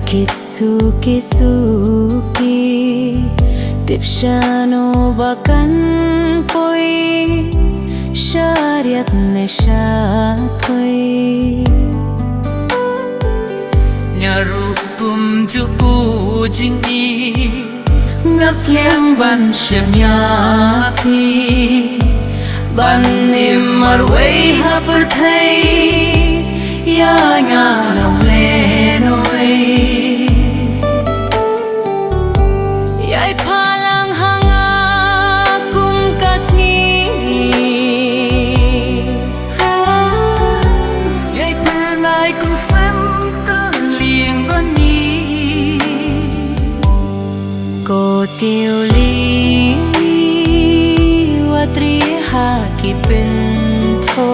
kitsuki Tipshano bakan poi Shariat ne shathoi Nyaru tum chu jini Ngasliang ban shemya thi Ban nimar wei hapur thai Ya nga lòng lên ôi Yai palang hanga kum kasni Yai palai kum sem ta lieng ban ni Ko tiêu li Watri ha ki pin tho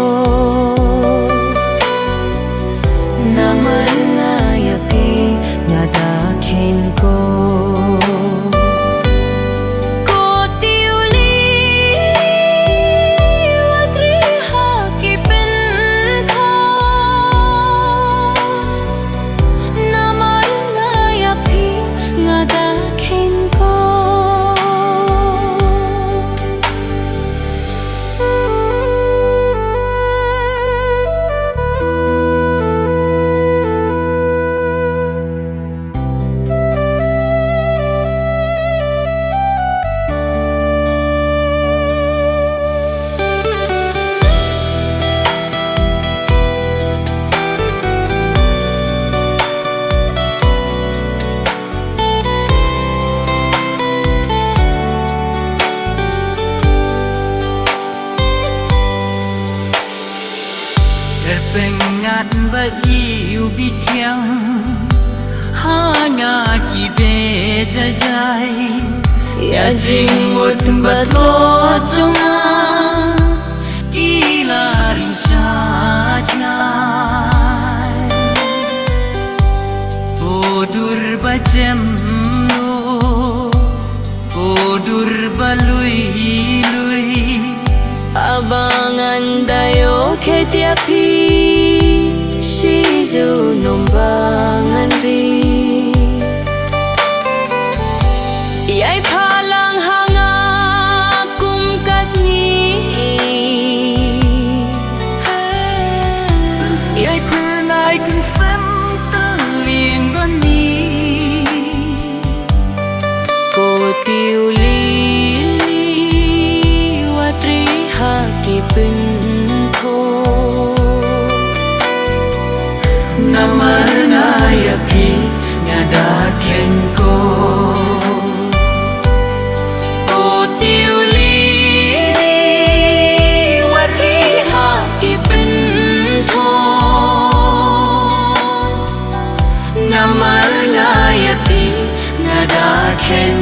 Namar nga ya pi Nga da khen ko Pengat bayu bitiang Hanya kibe jajai Ya jing mut bat lo chunga Ilari sajnai Odur bacem lo Odur balui lui Abangan dayo ketiapi Shijo nombangan ri Yai palang hanga kum kasni Yai palai kum sem ta lieng ban ni Ko tiu li Watri ha ki pin tho Namar nga ya pi nga da khen ko O tiu li Watri ha ki pin tho Namar nga ya pi nga da khen